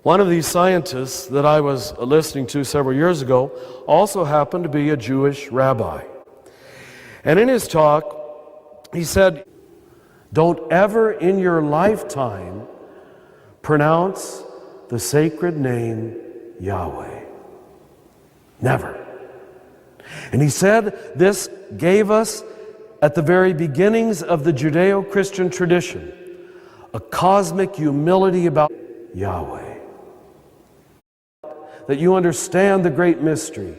One of these scientists that I was listening to several years ago also happened to be a Jewish rabbi. And in his talk, he said, don't ever in your lifetime pronounce the sacred name Yahweh. Never. And he said this gave us, at the very beginnings of the judéo-Christian tradition, a cosmic humility about Yahweh. That you understand the great mystery.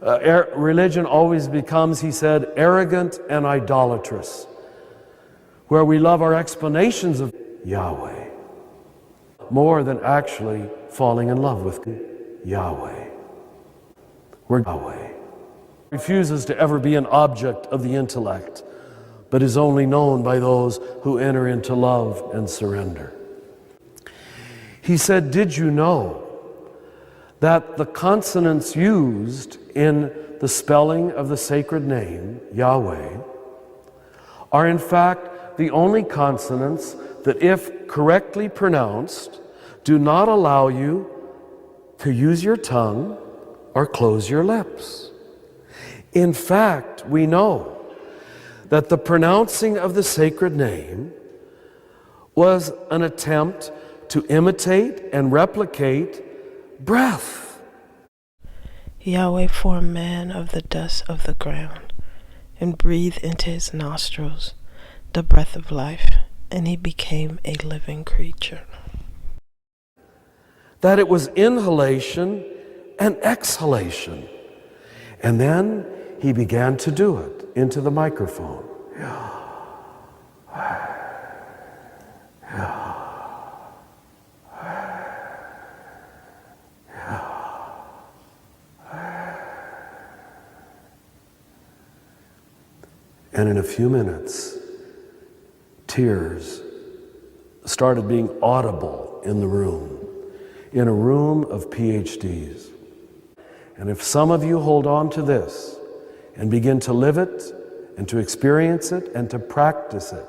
Religion always becomes, he said, arrogant and idolatrous, where we love our explanations of Yahweh more than actually falling in love with Yahweh. Where Yahweh refuses to ever be an object of the intellect, but is only known by those who enter into love and surrender. He said, did you know that the consonants used in the spelling of the sacred name, Yahweh, are in fact the only consonants that, if correctly pronounced, do not allow you to use your tongue or close your lips. In fact, we know that the pronouncing of the sacred name was an attempt to imitate and replicate breath. Yahweh formed man of the dust of the ground and breathed into his nostrils the breath of life, and he became a living creature. That it was inhalation and exhalation. And then he began to do it into the microphone. And in a few minutes, tears started being audible in the room, in a room of PhDs. And if some of you hold on to this and begin to live it and to experience it and to practice it,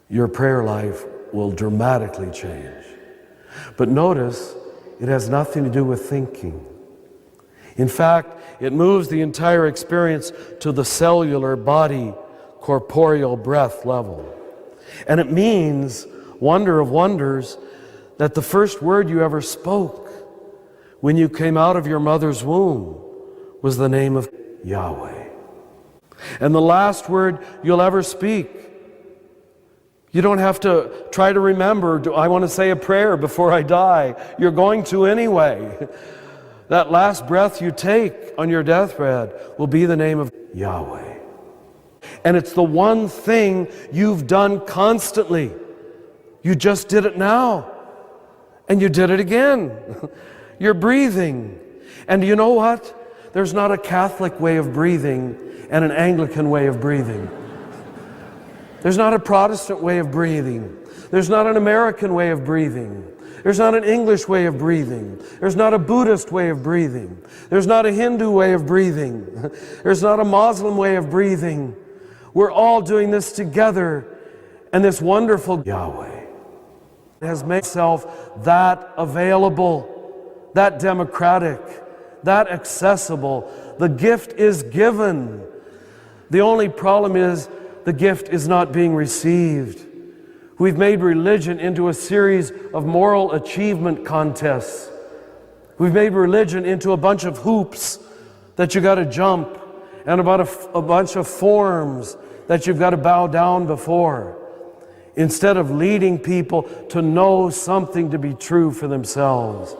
your prayer life will dramatically change. But notice, it has nothing to do with thinking. In fact, it moves the entire experience to the cellular body, corporeal breath level. And it means, wonder of wonders, that the first word you ever spoke when you came out of your mother's womb was the name of Yahweh. And the last word you'll ever speak, you don't have to try to remember, do I want to say a prayer before I die? You're going to anyway. That last breath you take on your deathbed will be the name of Yahweh. And it's the one thing you've done constantly. You just did it now. And you did it again. You're breathing. And you know what? There's not a Catholic way of breathing and an Anglican way of breathing. There's not a Protestant way of breathing. There's not an American way of breathing. There's not an English way of breathing. There's not a Buddhist way of breathing. There's not a Hindu way of breathing. There's not a Muslim way of breathing. We're all doing this together. And this wonderful Yahweh has made itself that available, that democratic, that accessible. The gift is given. The only problem is the gift is not being received. We've made religion into a series of moral achievement contests. We've made religion into a bunch of hoops that you got to jump and about a bunch of forms that you've got to bow down before, instead of leading people to know something to be true for themselves.